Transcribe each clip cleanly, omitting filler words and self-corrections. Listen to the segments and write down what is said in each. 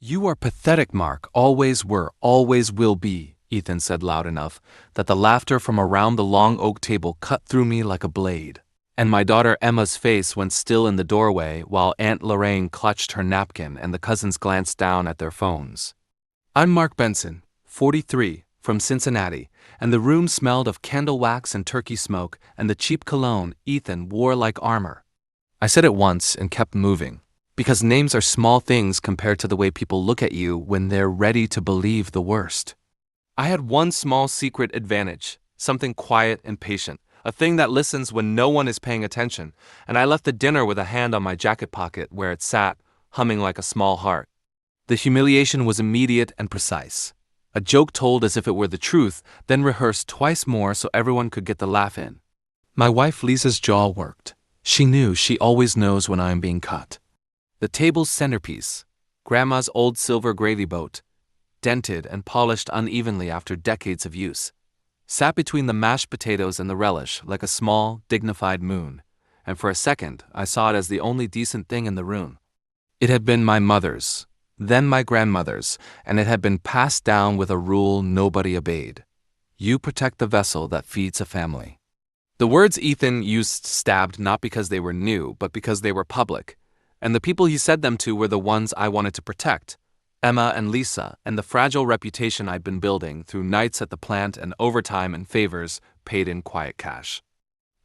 "You are pathetic, Mark. Always were, always will be," Ethan said loud enough that the laughter from around the long oak table cut through me like a blade. And my daughter Emma's face went still in the doorway while Aunt Lorraine clutched her napkin and the cousins glanced down at their phones. "I'm Mark Benson, 43, from Cincinnati," and the room smelled of candle wax and turkey smoke and the cheap cologne Ethan wore like armor. I said it once and kept moving, because names are small things compared to the way people look at you when they're ready to believe the worst. I had one small secret advantage, something quiet and patient, a thing that listens when no one is paying attention, and I left the dinner with a hand on my jacket pocket where it sat, humming like a small heart. The humiliation was immediate and precise. A joke told as if it were the truth, then rehearsed twice more so everyone could get the laugh in. My wife Lisa's jaw worked. She knew she always knows when I am being cut. The table's centerpiece, Grandma's old silver gravy boat, dented and polished unevenly after decades of use, sat between the mashed potatoes and the relish like a small, dignified moon, and for a second I saw it as the only decent thing in the room. It had been my mother's, then my grandmother's, and it had been passed down with a rule nobody obeyed. You protect the vessel that feeds a family. The words Ethan used stabbed not because they were new, but because they were public, and the people he said them to were the ones I wanted to protect. Emma and Lisa, and the fragile reputation I'd been building through nights at the plant and overtime and favors paid in quiet cash.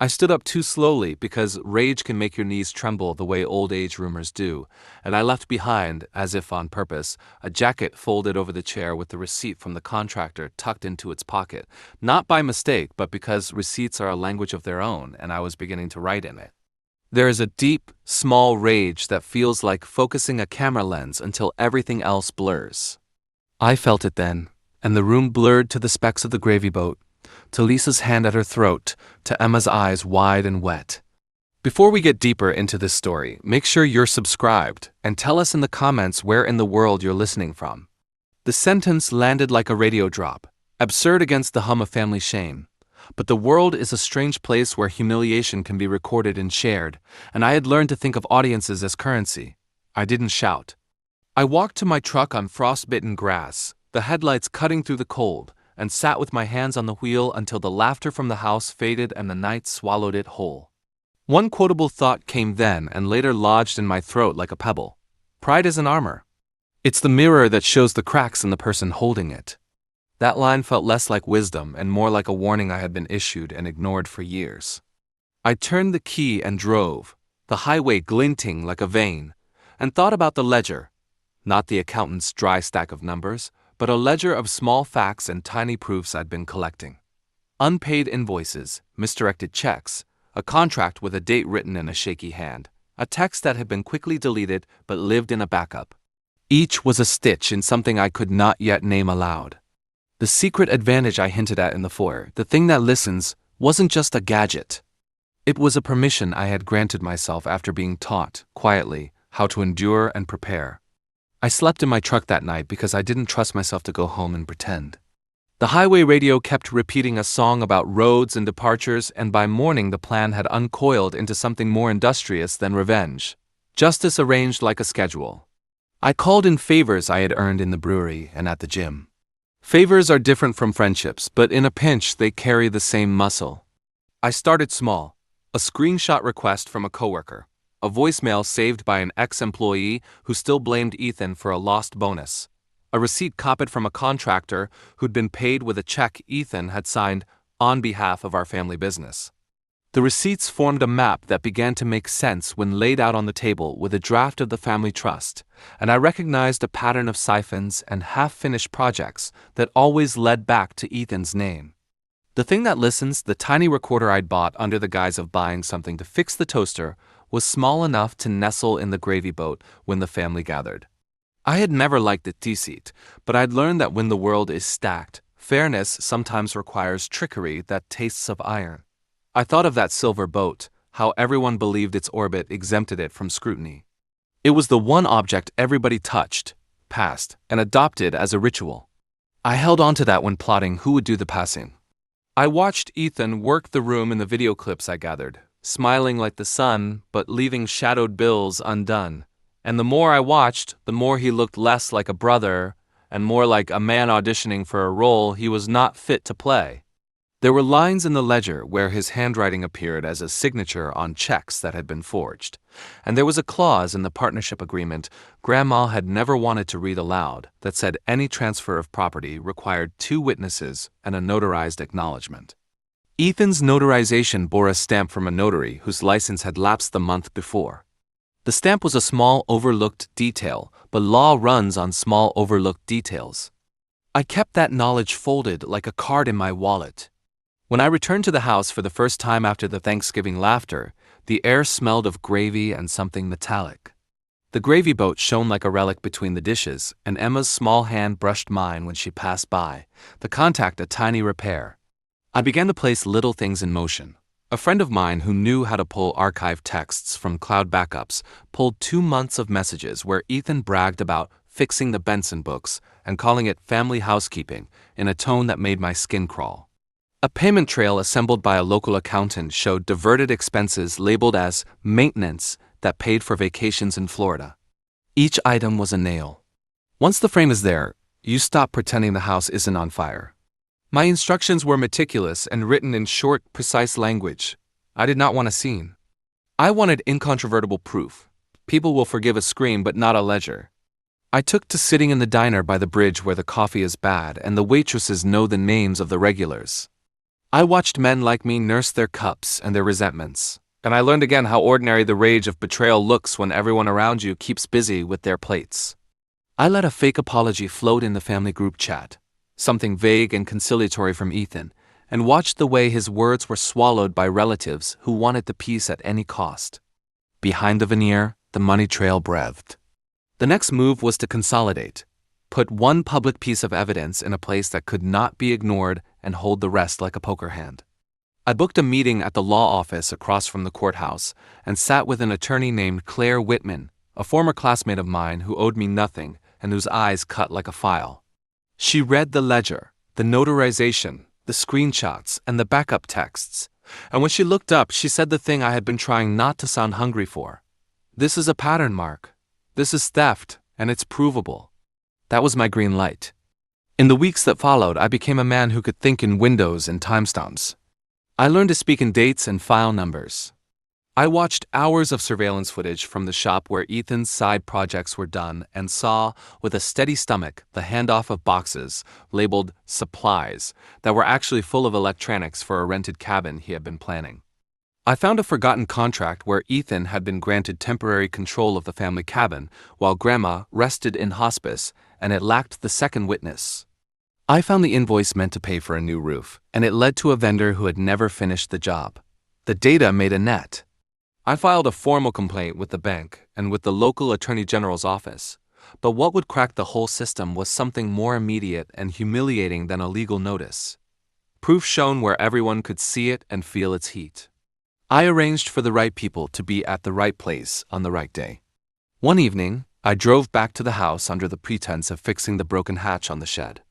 I stood up too slowly because rage can make your knees tremble the way old age rumors do, and I left behind, as if on purpose, a jacket folded over the chair with the receipt from the contractor tucked into its pocket, not by mistake but because receipts are a language of their own and I was beginning to write in it. There is a deep, small rage that feels like focusing a camera lens until everything else blurs. I felt it then, and the room blurred to the specks of the gravy boat, to Lisa's hand at her throat, to Emma's eyes wide and wet. Before we get deeper into this story, make sure you're subscribed and tell us in the comments where in the world you're listening from. The sentence landed like a radio drop, absurd against the hum of family shame. But the world is a strange place where humiliation can be recorded and shared, and I had learned to think of audiences as currency. I didn't shout. I walked to my truck on frostbitten grass, the headlights cutting through the cold, and sat with my hands on the wheel until the laughter from the house faded and the night swallowed it whole. One quotable thought came then and later lodged in my throat like a pebble. Pride is an armor. It's the mirror that shows the cracks in the person holding it. That line felt less like wisdom and more like a warning I had been issued and ignored for years. I turned the key and drove, the highway glinting like a vein, and thought about the ledger, not the accountant's dry stack of numbers, but a ledger of small facts and tiny proofs I'd been collecting. Unpaid invoices, misdirected checks, a contract with a date written in a shaky hand, a text that had been quickly deleted but lived in a backup. Each was a stitch in something I could not yet name aloud. The secret advantage I hinted at in the foyer, the thing that listens, wasn't just a gadget. It was a permission I had granted myself after being taught, quietly, how to endure and prepare. I slept in my truck that night because I didn't trust myself to go home and pretend. The highway radio kept repeating a song about roads and departures, and by morning the plan had uncoiled into something more industrious than revenge. Justice arranged like a schedule. I called in favors I had earned in the brewery and at the gym. Favors are different from friendships, but in a pinch they carry the same muscle. I started small, a screenshot request from a coworker, a voicemail saved by an ex-employee who still blamed Ethan for a lost bonus, a receipt copied from a contractor who'd been paid with a check Ethan had signed on behalf of our family business. The receipts formed a map that began to make sense when laid out on the table with a draft of the family trust, and I recognized a pattern of siphons and half-finished projects that always led back to Ethan's name. The thing that listens, the tiny recorder I'd bought under the guise of buying something to fix the toaster, was small enough to nestle in the gravy boat when the family gathered. I had never liked the deceit, but I'd learned that when the world is stacked, fairness sometimes requires trickery that tastes of iron. I thought of that silver boat, how everyone believed its orbit exempted it from scrutiny. It was the one object everybody touched, passed, and adopted as a ritual. I held on to that when plotting who would do the passing. I watched Ethan work the room in the video clips I gathered, smiling like the sun but leaving shadowed bills undone, And the more I watched, the more he looked less like a brother and more like a man auditioning for a role he was not fit to play. There were lines in the ledger where his handwriting appeared as a signature on checks that had been forged, and there was a clause in the partnership agreement Grandma had never wanted to read aloud that said any transfer of property required 2 witnesses and a notarized acknowledgement. Ethan's notarization bore a stamp from a notary whose license had lapsed the month before. The stamp was a small overlooked detail, but law runs on small overlooked details. I kept that knowledge folded like a card in my wallet. When I returned to the house for the first time after the Thanksgiving laughter, the air smelled of gravy and something metallic. The gravy boat shone like a relic between the dishes, and Emma's small hand brushed mine when she passed by, the contact a tiny repair. I began to place little things in motion. A friend of mine who knew how to pull archived texts from cloud backups pulled 2 months of messages where Ethan bragged about fixing the Benson books and calling it family housekeeping in a tone that made my skin crawl. A payment trail assembled by a local accountant showed diverted expenses labeled as maintenance that paid for vacations in Florida. Each item was a nail. Once the frame is there, you stop pretending the house isn't on fire. My instructions were meticulous and written in short, precise language. I did not want a scene. I wanted incontrovertible proof. People will forgive a scream but not a ledger. I took to sitting in the diner by the bridge where the coffee is bad and the waitresses know the names of the regulars. I watched men like me nurse their cups and their resentments, and I learned again how ordinary the rage of betrayal looks when everyone around you keeps busy with their plates. I let a fake apology float in the family group chat, something vague and conciliatory from Ethan, and watched the way his words were swallowed by relatives who wanted the peace at any cost. Behind the veneer, the money trail breathed. The next move was to consolidate, put one public piece of evidence in a place that could not be ignored and hold the rest like a poker hand. I booked a meeting at the law office across from the courthouse and sat with an attorney named Claire Whitman, a former classmate of mine who owed me nothing and whose eyes cut like a file. She read the ledger, the notarization, the screenshots, and the backup texts, and when she looked up, she said the thing I had been trying not to sound hungry for. This is a pattern, Mark. This is theft, and it's provable. That was my green light. In the weeks that followed, I became a man who could think in windows and timestamps. I learned to speak in dates and file numbers. I watched hours of surveillance footage from the shop where Ethan's side projects were done and saw, with a steady stomach, the handoff of boxes, labeled supplies, that were actually full of electronics for a rented cabin he had been planning. I found a forgotten contract where Ethan had been granted temporary control of the family cabin while Grandma rested in hospice, and it lacked the second witness. I found the invoice meant to pay for a new roof, and it led to a vendor who had never finished the job. The data made a net. I filed a formal complaint with the bank and with the local attorney general's office, but what would crack the whole system was something more immediate and humiliating than a legal notice. Proof shown where everyone could see it and feel its heat. I arranged for the right people to be at the right place on the right day. One evening, I drove back to the house under the pretense of fixing the broken hatch on the shed.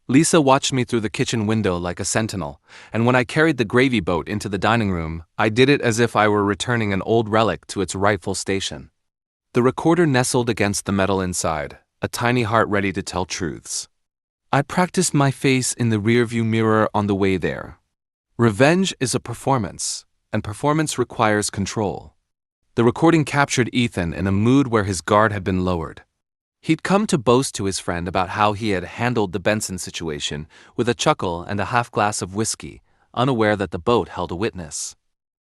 Lisa watched me through the kitchen window like a sentinel, and when I carried the gravy boat into the dining room, I did it as if I were returning an old relic to its rightful station. The recorder nestled against the metal inside, a tiny heart ready to tell truths. I practiced my face in the rearview mirror on the way there. Revenge is a performance, and performance requires control. The recording captured Ethan in a mood where his guard had been lowered. He'd come to boast to his friend about how he had handled the Benson situation with a chuckle and a half glass of whiskey, unaware that the boat held a witness.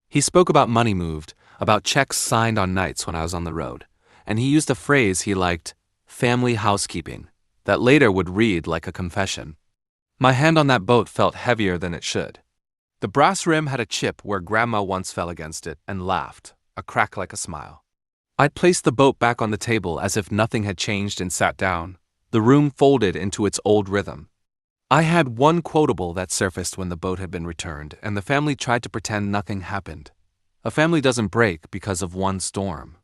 He spoke about money moved, about checks signed on nights when I was on the road, and he used a phrase he liked, family housekeeping, that later would read like a confession. My hand on that boat felt heavier than it should. The brass rim had a chip where Grandma once fell against it and laughed, a crack like a smile. I'd placed the boat back on the table as if nothing had changed and sat down. The room folded into its old rhythm. I had one quotable that surfaced when the boat had been returned, and the family tried to pretend nothing happened. A family doesn't break because of one storm.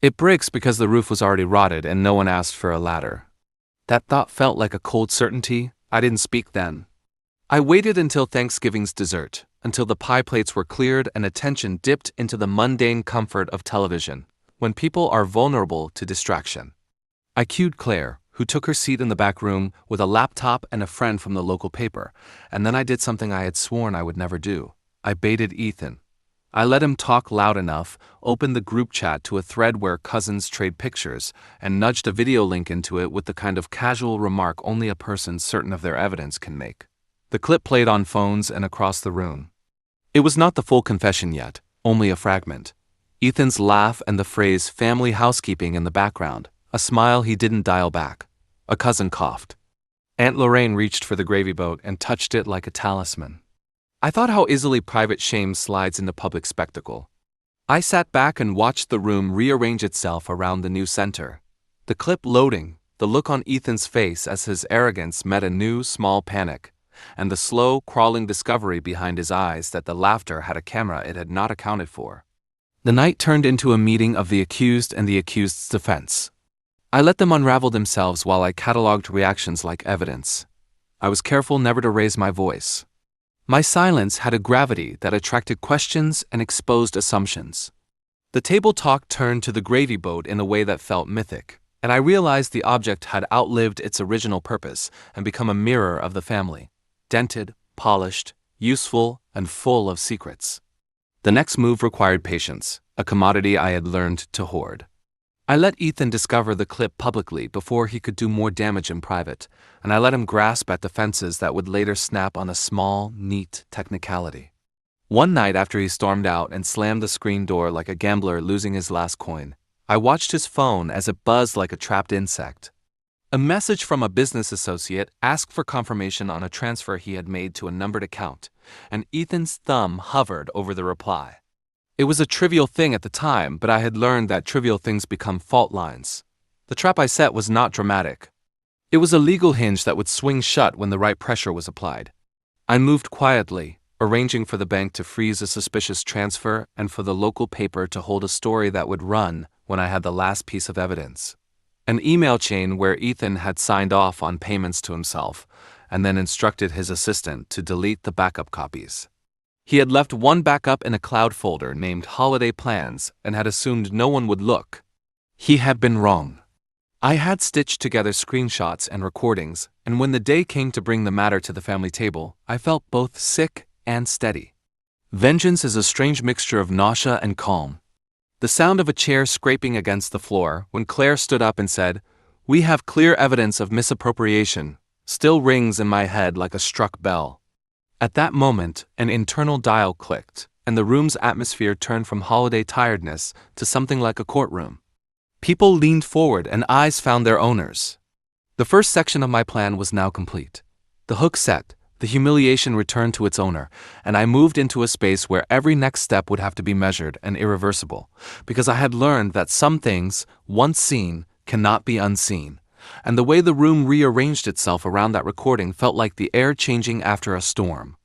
It breaks because the roof was already rotted and no one asked for a ladder. That thought felt like a cold certainty. I didn't speak then. I waited until Thanksgiving's dessert, until the pie plates were cleared and attention dipped into the mundane comfort of television. when people are vulnerable to distraction. I cued Claire, who took her seat in the back room with a laptop and a friend from the local paper, and then I did something I had sworn I would never do. I baited Ethan. I let him talk loud enough, opened the group chat to a thread where cousins trade pictures, and nudged a video link into it with the kind of casual remark only a person certain of their evidence can make. The clip played on phones and across the room. It was not the full confession yet, only a fragment. Ethan's laugh and the phrase family housekeeping in the background, a smile he didn't dial back. A cousin coughed. Aunt Lorraine reached for the gravy boat and touched it like a talisman. I thought how easily private shame slides into public spectacle. I sat back and watched the room rearrange itself around the new center. The clip loading, the look on Ethan's face as his arrogance met a new, small panic, and the slow, crawling discovery behind his eyes that the laughter had a camera it had not accounted for. The night turned into a meeting of the accused and the accused's defense. I let them unravel themselves while I cataloged reactions like evidence. I was careful never to raise my voice. My silence had a gravity that attracted questions and exposed assumptions. The table talk turned to the gravy boat in a way that felt mythic, and I realized the object had outlived its original purpose and become a mirror of the family, dented, polished, useful, and full of secrets. The next move required patience, a commodity I had learned to hoard. I let Ethan discover the clip publicly before he could do more damage in private, and I let him grasp at defenses that would later snap on a small, neat technicality. One night after he stormed out and slammed the screen door like a gambler losing his last coin, I watched his phone as it buzzed like a trapped insect. A message from a business associate asked for confirmation on a transfer he had made to a numbered account, and Ethan's thumb hovered over the reply. It was a trivial thing at the time, but I had learned that trivial things become fault lines. The trap I set was not dramatic. It was a legal hinge that would swing shut when the right pressure was applied. I moved quietly, arranging for the bank to freeze a suspicious transfer and for the local paper to hold a story that would run when I had the last piece of evidence. An email chain where Ethan had signed off on payments to himself and then instructed his assistant to delete the backup copies. He had left one backup in a cloud folder named Holiday Plans and had assumed no one would look. He had been wrong. I had stitched together screenshots and recordings, and when the day came to bring the matter to the family table, I felt both sick and steady. Vengeance is a strange mixture of nausea and calm. The sound of a chair scraping against the floor when Claire stood up and said, "We have clear evidence of misappropriation," still rings in my head like a struck bell. At that moment, an internal dial clicked, and the room's atmosphere turned from holiday tiredness to something like a courtroom. People leaned forward and eyes found their owners. The first section of my plan was now complete. The hook set, the humiliation returned to its owner, and I moved into a space where every next step would have to be measured and irreversible, because I had learned that some things, once seen, cannot be unseen. And the way the room rearranged itself around that recording felt like the air changing after a storm.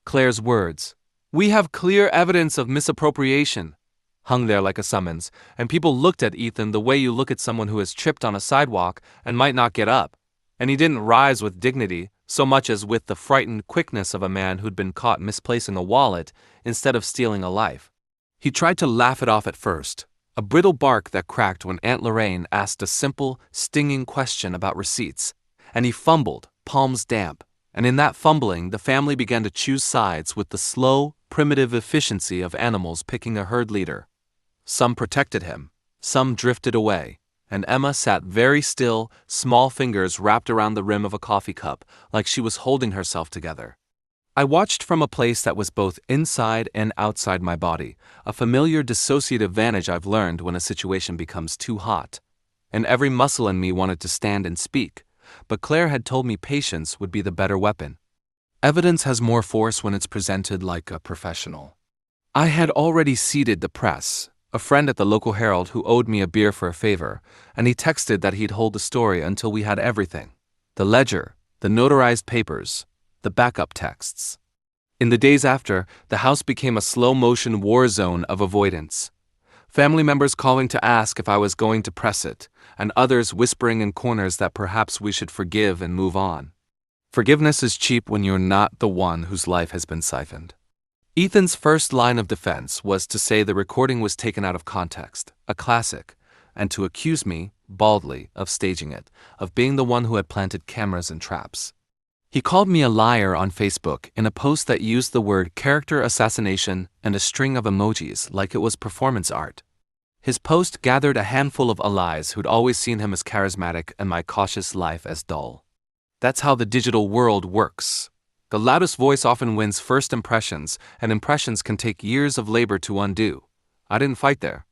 Claire's words, "We have clear evidence of misappropriation," hung there like a summons, and people looked at Ethan the way you look at someone who has tripped on a sidewalk and might not get up. And he didn't rise with dignity, so much as with the frightened quickness of a man who'd been caught misplacing a wallet instead of stealing a life. He tried to laugh it off at first, a brittle bark that cracked when Aunt Lorraine asked a simple, stinging question about receipts, and he fumbled, palms damp, and in that fumbling the family began to choose sides with the slow, primitive efficiency of animals picking a herd leader. Some protected him, some drifted away, and Emma sat very still, small fingers wrapped around the rim of a coffee cup like she was holding herself together. I watched from a place that was both inside and outside my body, a familiar dissociative vantage I've learned when a situation becomes too hot. And every muscle in me wanted to stand and speak, but Claire had told me patience would be the better weapon. Evidence has more force when it's presented like a professional. I had already seeded the press, a friend at the local Herald who owed me a beer for a favor, and he texted that he'd hold the story until we had everything: the ledger, the notarized papers, the backup texts. In the days after, the house became a slow-motion war zone of avoidance. Family members calling to ask if I was going to press it, and others whispering in corners that perhaps we should forgive and move on. Forgiveness is cheap when you're not the one whose life has been siphoned. Ethan's first line of defense was to say the recording was taken out of context, a classic, and to accuse me, baldly, of staging it, of being the one who had planted cameras and traps. He called me a liar on Facebook in a post that used the word character assassination and a string of emojis like it was performance art. His post gathered a handful of allies who'd always seen him as charismatic and my cautious life as dull. That's how the digital world works. The loudest voice often wins first impressions, and impressions can take years of labor to undo. I didn't fight there.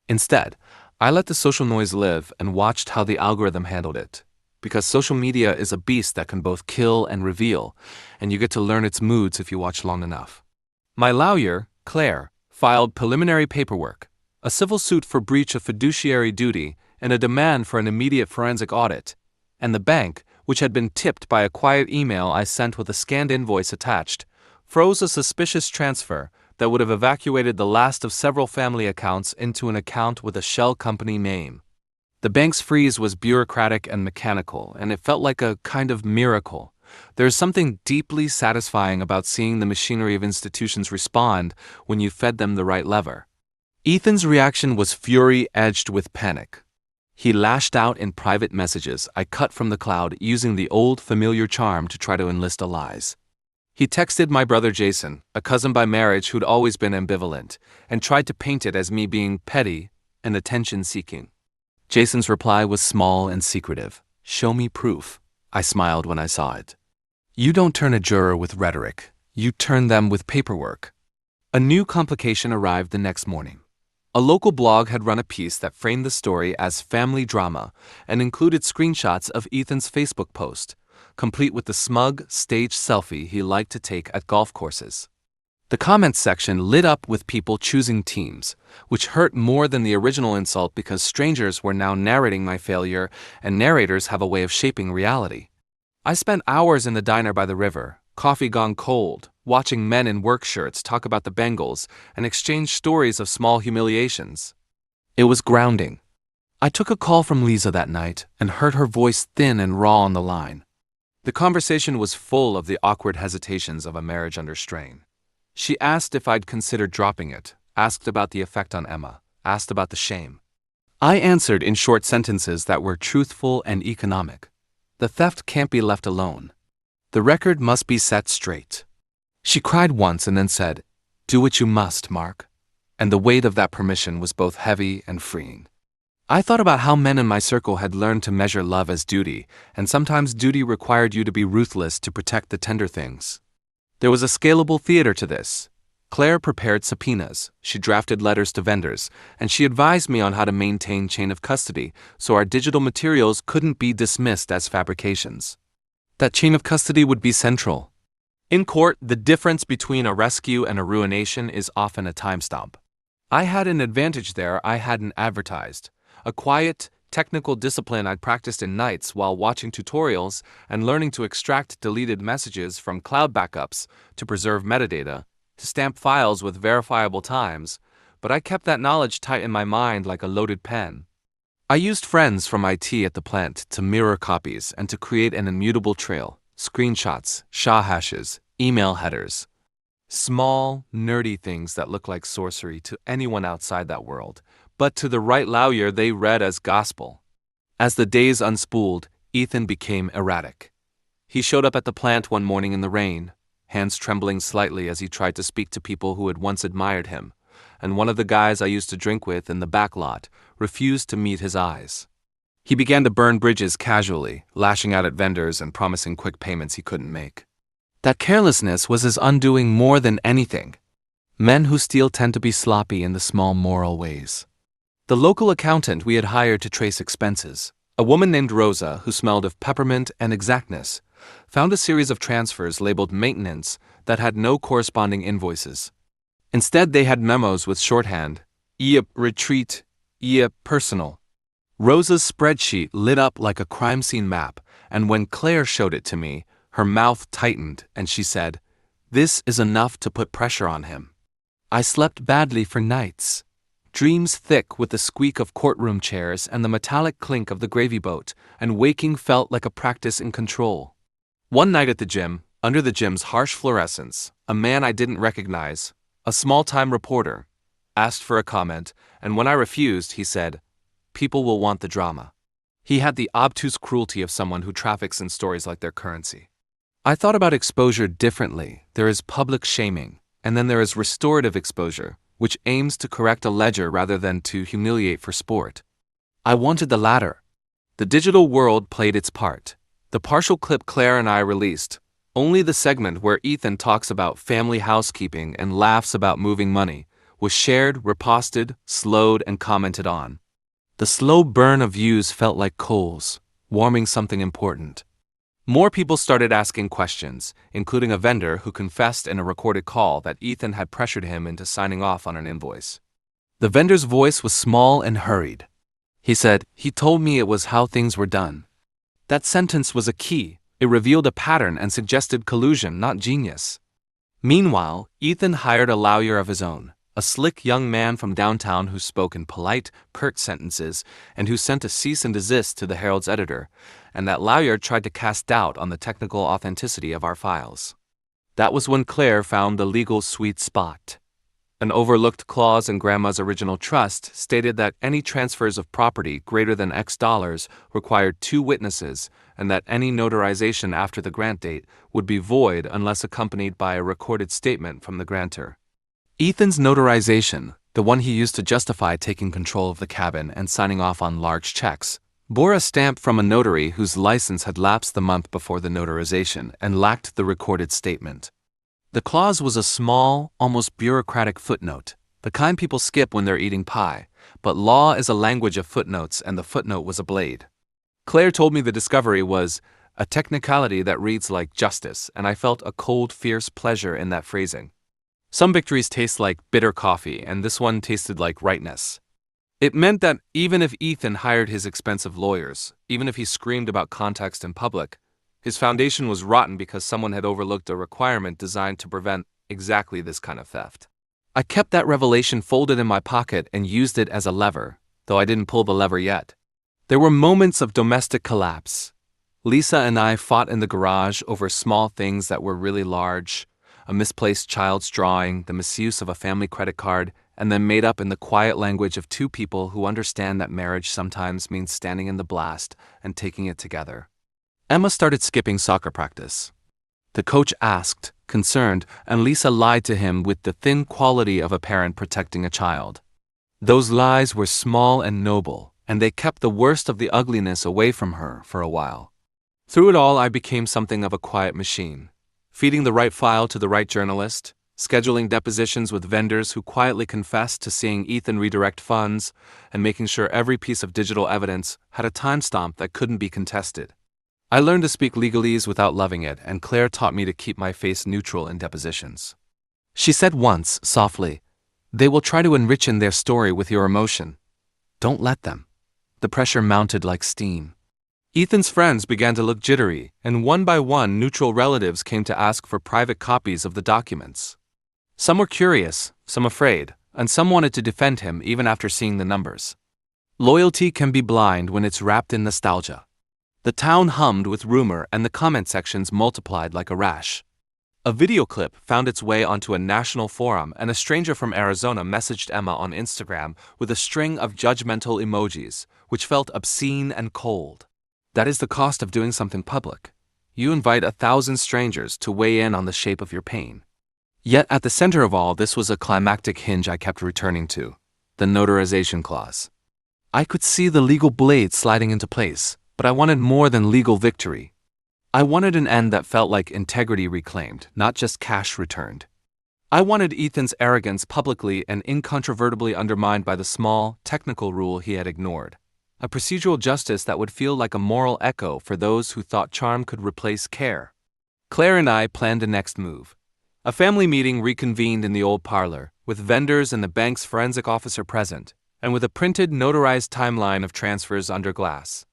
Instead, I let the social noise live and watched how the algorithm handled it. Because social media is a beast that can both kill and reveal, and you get to learn its moods if you watch long enough. My lawyer, Claire, filed preliminary paperwork, a civil suit for breach of fiduciary duty and a demand for an immediate forensic audit, and the bank, which had been tipped by a quiet email I sent with a scanned invoice attached, froze a suspicious transfer that would have evacuated the last of several family accounts into an account with a shell company name. The bank's freeze was bureaucratic and mechanical, and it felt like a kind of miracle. There is something deeply satisfying about seeing the machinery of institutions respond when you fed them the right lever. Ethan's reaction was fury edged with panic. He lashed out in private messages I cut from the cloud using the old familiar charm to try to enlist allies. He texted my brother Jason, a cousin by marriage who'd always been ambivalent, and tried to paint it as me being petty and attention-seeking. Jason's reply was small and secretive. "Show me proof." I smiled when I saw it. "You don't turn a juror with rhetoric. You turn them with paperwork." A new complication arrived the next morning. A local blog had run a piece that framed the story as family drama and included screenshots of Ethan's Facebook post, complete with the smug, staged selfie he liked to take at golf courses. The comments section lit up with people choosing teams, which hurt more than the original insult because strangers were now narrating my failure, and narrators have a way of shaping reality. I spent hours in the diner by the river, coffee gone cold, watching men in work shirts talk about the Bengals and exchange stories of small humiliations. It was grounding. I took a call from Lisa that night and heard her voice thin and raw on the line. The conversation was full of the awkward hesitations of a marriage under strain. She asked if I'd considered dropping it, asked about the effect on Emma, asked about the shame. I answered in short sentences that were truthful and economic. The theft can't be left alone. The record must be set straight. She cried once and then said, "Do what you must, Mark." And the weight of that permission was both heavy and freeing. I thought about how men in my circle had learned to measure love as duty, and sometimes duty required you to be ruthless to protect the tender things. There was a scalable theater to this. Claire prepared subpoenas, she drafted letters to vendors, and she advised me on how to maintain chain of custody so our digital materials couldn't be dismissed as fabrications. That chain of custody would be central. In court, the difference between a rescue and a ruination is often a time stamp. I had an advantage there I hadn't advertised. A quiet, technical discipline I'd practiced in nights while watching tutorials and learning to extract deleted messages from cloud backups to preserve metadata, to stamp files with verifiable times, but I kept that knowledge tight in my mind like a loaded pen. I used friends from IT at the plant to mirror copies and to create an immutable trail, screenshots, SHA hashes, email headers. Small, nerdy things that look like sorcery to anyone outside that world, but to the right lawyer they read as gospel. As the days unspooled, Ethan became erratic. He showed up at the plant one morning in the rain, hands trembling slightly as he tried to speak to people who had once admired him, and one of the guys I used to drink with in the back lot refused to meet his eyes. He began to burn bridges casually, lashing out at vendors and promising quick payments he couldn't make. That carelessness was his undoing more than anything. Men who steal tend to be sloppy in the small moral ways. The local accountant we had hired to trace expenses, a woman named Rosa who smelled of peppermint and exactness, found a series of transfers labeled maintenance that had no corresponding invoices. Instead, they had memos with shorthand, "Yep, retreat, yep, personal." Rosa's spreadsheet lit up like a crime scene map, and when Claire showed it to me, her mouth tightened and she said, "This is enough to put pressure on him." I slept badly for nights. Dreams thick with the squeak of courtroom chairs and the metallic clink of the gravy boat, and waking felt like a practice in control. One night at the gym, under the gym's harsh fluorescence, A man I didn't recognize, a small-time reporter, asked for a comment, and when I refused, he said, "People will want the drama." He had the obtuse cruelty of someone who traffics in stories like their currency. I thought about exposure differently. There is public shaming, and then there is restorative exposure, which aims to correct a ledger rather than to humiliate for sport. I wanted the latter. The digital world played its part. The partial clip Claire and I released, only the segment where Ethan talks about family housekeeping and laughs about moving money, was shared, reposted, slowed, and commented on. The slow burn of views felt like coals, warming something important. More people started asking questions, including a vendor who confessed in a recorded call that Ethan had pressured him into signing off on an invoice. The vendor's voice was small and hurried. He said, "He told me it was how things were done." That sentence was a key. It revealed a pattern and suggested collusion, not genius. Meanwhile, Ethan hired a lawyer of his own, a slick young man from downtown who spoke in polite, curt sentences and who sent a cease and desist to the Herald's editor, and that lawyer tried to cast doubt on the technical authenticity of our files. That was when Claire found the legal sweet spot. An overlooked clause in Grandma's original trust stated that any transfers of property greater than X dollars required 2 witnesses and that any notarization after the grant date would be void unless accompanied by a recorded statement from the grantor. Ethan's notarization, the one he used to justify taking control of the cabin and signing off on large checks, bore a stamp from a notary whose license had lapsed the month before the notarization and lacked the recorded statement. The clause was a small, almost bureaucratic footnote, the kind people skip when they're eating pie, but law is a language of footnotes and the footnote was a blade. Claire told me the discovery was a technicality that reads like justice, and I felt a cold, fierce pleasure in that phrasing. Some victories taste like bitter coffee, and this one tasted like rightness. It meant that even if Ethan hired his expensive lawyers, even if he screamed about context in public, his foundation was rotten because someone had overlooked a requirement designed to prevent exactly this kind of theft. I kept that revelation folded in my pocket and used it as a lever, though I didn't pull the lever yet. There were moments of domestic collapse. Lisa and I fought in the garage over small things that were really large, a misplaced child's drawing, the misuse of a family credit card, and then made up in the quiet language of 2 people who understand that marriage sometimes means standing in the blast and taking it together. Emma started skipping soccer practice. The coach asked, concerned, and Lisa lied to him with the thin quality of a parent protecting a child. Those lies were small and noble, and they kept the worst of the ugliness away from her for a while. Through it all, I became something of a quiet machine, feeding the right file to the right journalist, scheduling depositions with vendors who quietly confessed to seeing Ethan redirect funds, and making sure every piece of digital evidence had a timestamp that couldn't be contested. I learned to speak legalese without loving it, and Claire taught me to keep my face neutral in depositions. She said once, softly, "They will try to enrich in their story with your emotion. Don't let them." The pressure mounted like steam. Ethan's friends began to look jittery, and one by one neutral relatives came to ask for private copies of the documents. Some were curious, some afraid, and some wanted to defend him even after seeing the numbers. Loyalty can be blind when it's wrapped in nostalgia. The town hummed with rumor and the comment sections multiplied like a rash. A video clip found its way onto a national forum, and a stranger from Arizona messaged Emma on Instagram with a string of judgmental emojis, which felt obscene and cold. That is the cost of doing something public. You invite 1,000 strangers to weigh in on the shape of your pain. Yet at the center of all this was a climactic hinge I kept returning to, the notarization clause. I could see the legal blade sliding into place, but I wanted more than legal victory. I wanted an end that felt like integrity reclaimed, not just cash returned. I wanted Ethan's arrogance publicly and incontrovertibly undermined by the small, technical rule he had ignored. A procedural justice that would feel like a moral echo for those who thought charm could replace care. Claire and I planned a next move. A family meeting reconvened in the old parlor, with vendors and the bank's forensic officer present, and with a printed, notarized timeline of transfers under glass.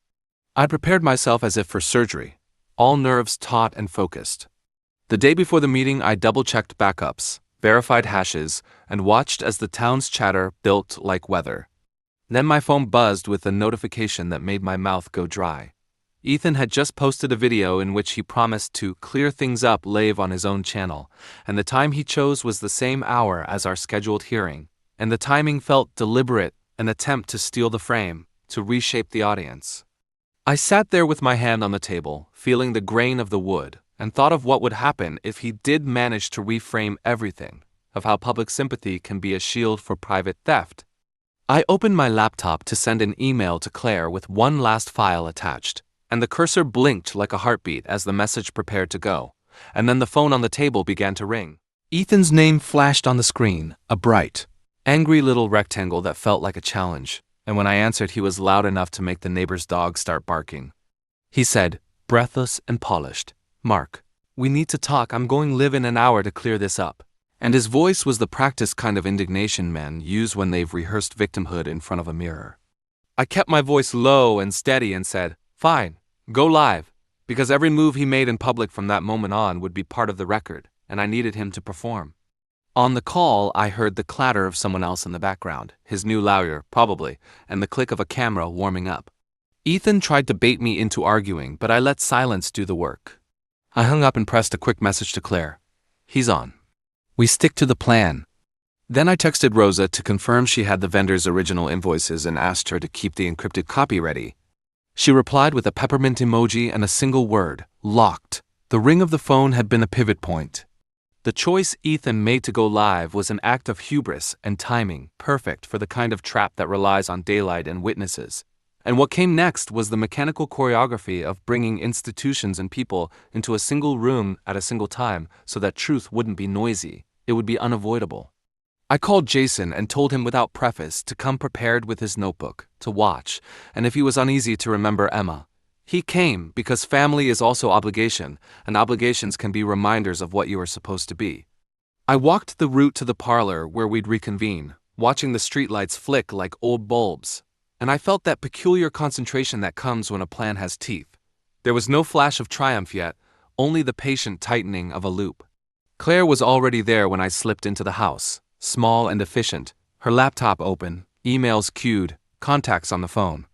I prepared myself as if for surgery, all nerves taut and focused. The day before the meeting, I double-checked backups, verified hashes, and watched as the town's chatter built like weather. Then my phone buzzed with a notification that made my mouth go dry. Ethan had just posted a video in which he promised to clear things up live on his own channel, and the time he chose was the same hour as our scheduled hearing, and the timing felt deliberate, an attempt to steal the frame, to reshape the audience. I sat there with my hand on the table, feeling the grain of the wood, and thought of what would happen if he did manage to reframe everything, of how public sympathy can be a shield for private theft. I opened my laptop to send an email to Claire with one last file attached, and the cursor blinked like a heartbeat as the message prepared to go, and then the phone on the table began to ring. Ethan's name flashed on the screen, a bright, angry little rectangle that felt like a challenge, and when I answered he was loud enough to make the neighbor's dog start barking. He said, breathless and polished, "Mark, we need to talk. I'm going live in an hour to clear this up." And his voice was the practiced kind of indignation men use when they've rehearsed victimhood in front of a mirror. I kept my voice low and steady and said, "Fine, go live," because every move he made in public from that moment on would be part of the record, and I needed him to perform. On the call, I heard the clatter of someone else in the background, his new lawyer, probably, and the click of a camera warming up. Ethan tried to bait me into arguing, but I let silence do the work. I hung up and pressed a quick message to Claire. "He's on. We stick to the plan." Then I texted Rosa to confirm she had the vendor's original invoices and asked her to keep the encrypted copy ready. She replied with a peppermint emoji and a single word, locked. The ring of the phone had been a pivot point. The choice Ethan made to go live was an act of hubris and timing, perfect for the kind of trap that relies on daylight and witnesses. And what came next was the mechanical choreography of bringing institutions and people into a single room at a single time so that truth wouldn't be noisy, it would be unavoidable. I called Jason and told him without preface to come prepared with his notebook, to watch, and if he was uneasy to remember Emma. He came because family is also obligation, and obligations can be reminders of what you are supposed to be. I walked the route to the parlor where we'd reconvene, watching the streetlights flick like old bulbs, and I felt that peculiar concentration that comes when a plan has teeth. There was no flash of triumph yet, only the patient tightening of a loop. Claire was already there when I slipped into the house. Small and efficient, her laptop open, emails queued, contacts on the phone.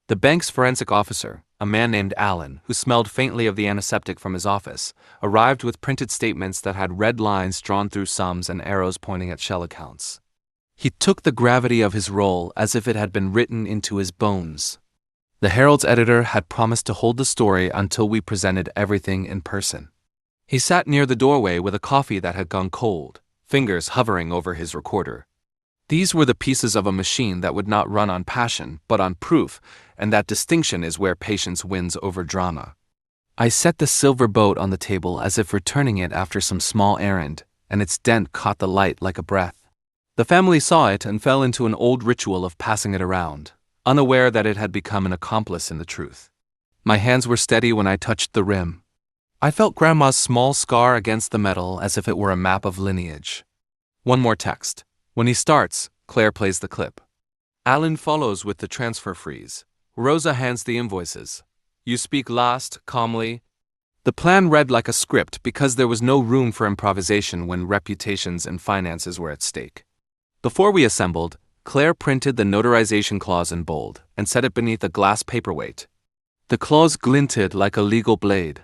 The bank's forensic officer, a man named Alan, who smelled faintly of the antiseptic from his office, arrived with printed statements that had red lines drawn through sums and arrows pointing at shell accounts. He took the gravity of his role as if it had been written into his bones. The Herald's editor had promised to hold the story until we presented everything in person. He sat near the doorway with a coffee that had gone cold, fingers hovering over his recorder. These were the pieces of a machine that would not run on passion, but on proof, and that distinction is where patience wins over drama. I set the silver boat on the table as if returning it after some small errand, and its dent caught the light like a breath. The family saw it and fell into an old ritual of passing it around, unaware that it had become an accomplice in the truth. My hands were steady when I touched the rim. I felt Grandma's small scar against the metal as if it were a map of lineage. One more text. When he starts, Claire plays the clip. Alan follows with the transfer freeze. Rosa hands the invoices. You speak last, calmly. The plan read like a script because there was no room for improvisation when reputations and finances were at stake. Before we assembled, Claire printed the notarization clause in bold and set it beneath a glass paperweight. The clause glinted like a legal blade.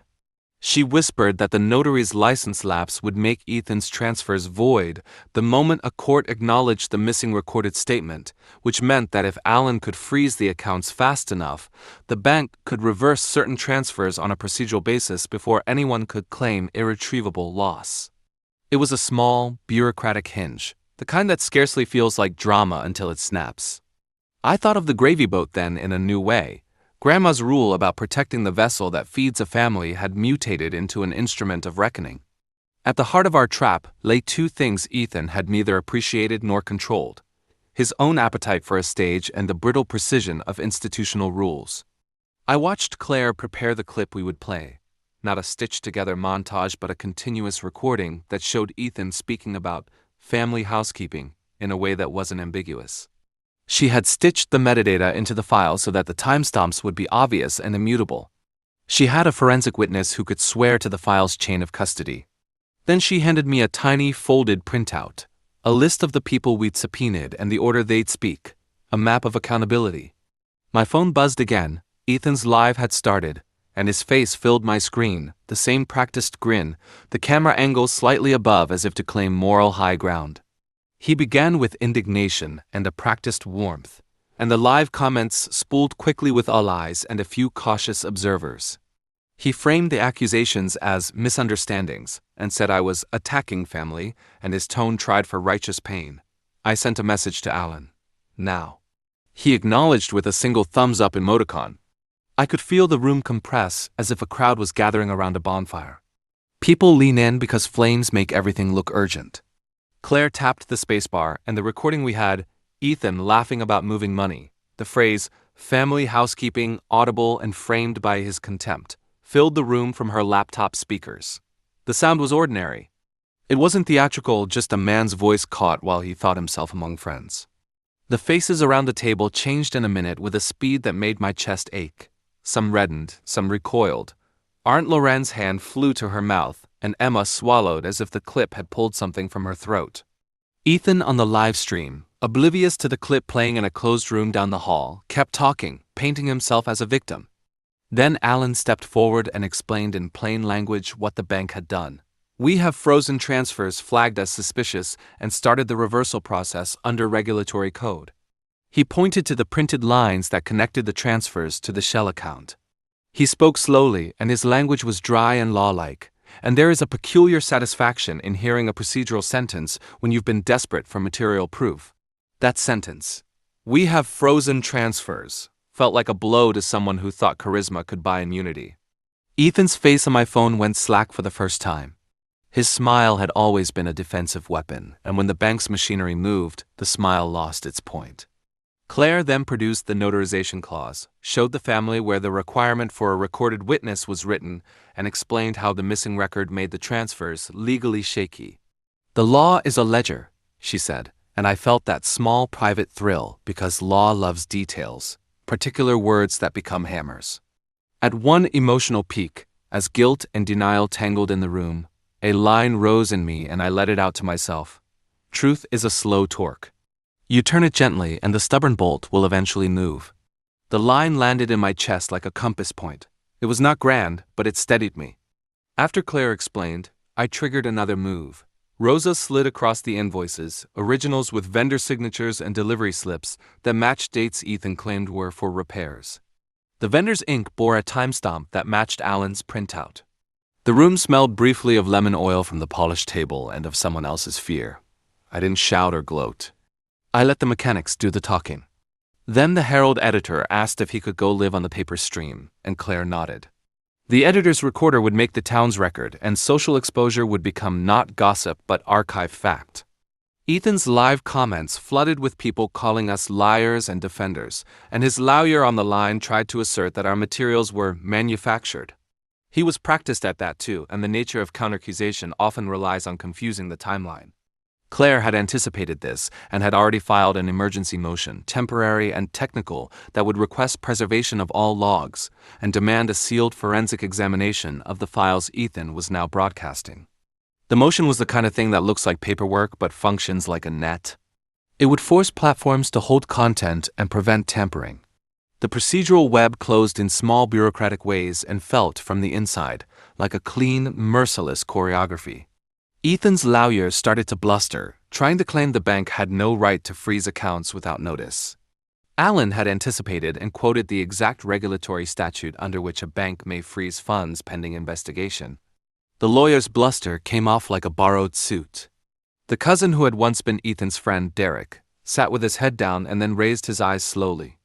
She whispered that the notary's license lapse would make Ethan's transfers void the moment a court acknowledged the missing recorded statement, which meant that if Alan could freeze the accounts fast enough, the bank could reverse certain transfers on a procedural basis before anyone could claim irretrievable loss. It was a small, bureaucratic hinge, the kind that scarcely feels like drama until it snaps. I thought of the gravy boat then in a new way. Grandma's rule about protecting the vessel that feeds a family had mutated into an instrument of reckoning. At the heart of our trap lay two things Ethan had neither appreciated nor controlled: his own appetite for a stage and the brittle precision of institutional rules. I watched Claire prepare the clip we would play, not a stitched-together montage but a continuous recording that showed Ethan speaking about family housekeeping in a way that wasn't ambiguous. She had stitched the metadata into the file so that the timestamps would be obvious and immutable. She had a forensic witness who could swear to the file's chain of custody. Then she handed me a tiny folded printout, a list of the people we'd subpoenaed and the order they'd speak, a map of accountability. My phone buzzed again. Ethan's live had started, and his face filled my screen, the same practiced grin, the camera angle slightly above as if to claim moral high ground. He began with indignation and a practiced warmth, and the live comments spooled quickly with all eyes and a few cautious observers. He framed the accusations as misunderstandings and said I was attacking family, and his tone tried for righteous pain. I sent a message to Alan. Now. He acknowledged with a single thumbs-up emoticon. I could feel the room compress as if a crowd was gathering around a bonfire. People lean in because flames make everything look urgent. Claire tapped the spacebar, and the recording we had, Ethan laughing about moving money, the phrase, family housekeeping, audible and framed by his contempt, filled the room from her laptop speakers. The sound was ordinary. It wasn't theatrical, just a man's voice caught while he thought himself among friends. The faces around the table changed in a minute with a speed that made my chest ache. Some reddened, some recoiled. Aunt Loren's hand flew to her mouth, and Emma swallowed as if the clip had pulled something from her throat. Ethan on the live stream, oblivious to the clip playing in a closed room down the hall, kept talking, painting himself as a victim. Then Alan stepped forward and explained in plain language what the bank had done. We have frozen transfers flagged as suspicious and started the reversal process under regulatory code. He pointed to the printed lines that connected the transfers to the Shell account. He spoke slowly, and his language was dry and law-like, and there is a peculiar satisfaction in hearing a procedural sentence when you've been desperate for material proof. That sentence, "We have frozen transfers," felt like a blow to someone who thought charisma could buy immunity. Ethan's face on my phone went slack for the first time. His smile had always been a defensive weapon, and when the bank's machinery moved, the smile lost its point. Claire then produced the notarization clause, showed the family where the requirement for a recorded witness was written, and explained how the missing record made the transfers legally shaky. The law is a ledger, she said, and I felt that small private thrill because law loves details, particular words that become hammers. At one emotional peak, as guilt and denial tangled in the room, a line rose in me and I let it out to myself. Truth is a slow torque. You turn it gently and the stubborn bolt will eventually move. The line landed in my chest like a compass point. It was not grand, but it steadied me. After Claire explained, I triggered another move. Rosa slid across the invoices, originals with vendor signatures and delivery slips that matched dates Ethan claimed were for repairs. The vendor's ink bore a timestamp that matched Alan's printout. The room smelled briefly of lemon oil from the polished table and of someone else's fear. I didn't shout or gloat. I let the mechanics do the talking. Then the Herald editor asked if he could go live on the paper stream, and Claire nodded. The editor's recorder would make the town's record, and social exposure would become not gossip but archive fact. Ethan's live comments flooded with people calling us liars and defenders, and his lawyer on the line tried to assert that our materials were manufactured. He was practiced at that too, and the nature of counteraccusation often relies on confusing the timeline. Claire had anticipated this and had already filed an emergency motion, temporary and technical, that would request preservation of all logs and demand a sealed forensic examination of the files Ethan was now broadcasting. The motion was the kind of thing that looks like paperwork but functions like a net. It would force platforms to hold content and prevent tampering. The procedural web closed in small bureaucratic ways and felt, from the inside, like a clean, merciless choreography. Ethan's lawyer started to bluster, trying to claim the bank had no right to freeze accounts without notice. Alan had anticipated and quoted the exact regulatory statute under which a bank may freeze funds pending investigation. The lawyer's bluster came off like a borrowed suit. The cousin who had once been Ethan's friend, Derek, sat with his head down and then raised his eyes slowly.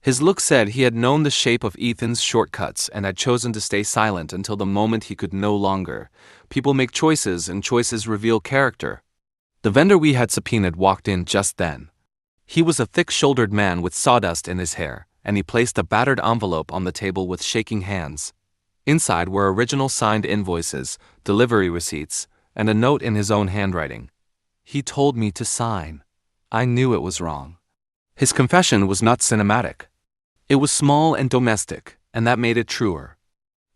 His look said he had known the shape of Ethan's shortcuts and had chosen to stay silent until the moment he could no longer. People make choices, and choices reveal character. The vendor we had subpoenaed walked in just then. He was a thick-shouldered man with sawdust in his hair, and he placed a battered envelope on the table with shaking hands. Inside were original signed invoices, delivery receipts, and a note in his own handwriting. He told me to sign. I knew it was wrong. His confession was not cinematic. It was small and domestic, and that made it truer.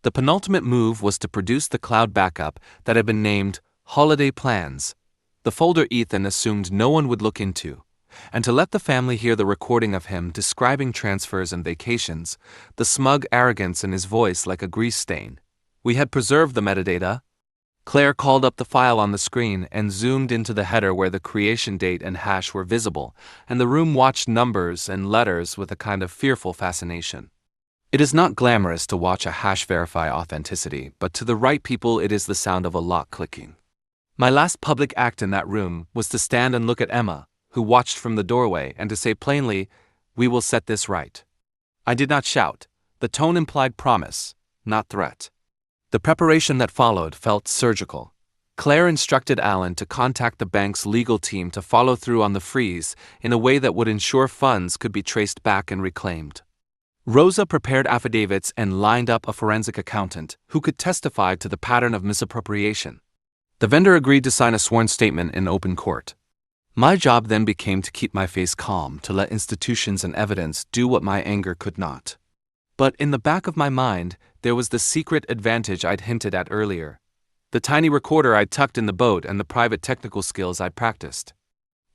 The penultimate move was to produce the cloud backup that had been named Holiday Plans, the folder Ethan assumed no one would look into, And to let the family hear the recording of him describing transfers and vacations, the smug arrogance in his voice like a grease stain. We had preserved the metadata. Claire called up the file on the screen and zoomed into the header where the creation date and hash were visible, and the room watched numbers and letters with a kind of fearful fascination. It is not glamorous to watch a hash verify authenticity, but to the right people it is the sound of a lock clicking. My last public act in that room was to stand and look at Emma, who watched from the doorway, and to say plainly, "We will set this right." I did not shout. The tone implied promise, not threat. The preparation that followed felt surgical. Claire instructed Alan to contact the bank's legal team to follow through on the freeze in a way that would ensure funds could be traced back and reclaimed. Rosa prepared affidavits and lined up a forensic accountant who could testify to the pattern of misappropriation. The vendor agreed to sign a sworn statement in open court. My job then became to keep my face calm, to let institutions and evidence do what my anger could not. But in the back of my mind, there was the secret advantage I'd hinted at earlier. The tiny recorder I'd tucked in the boat and the private technical skills I'd practiced.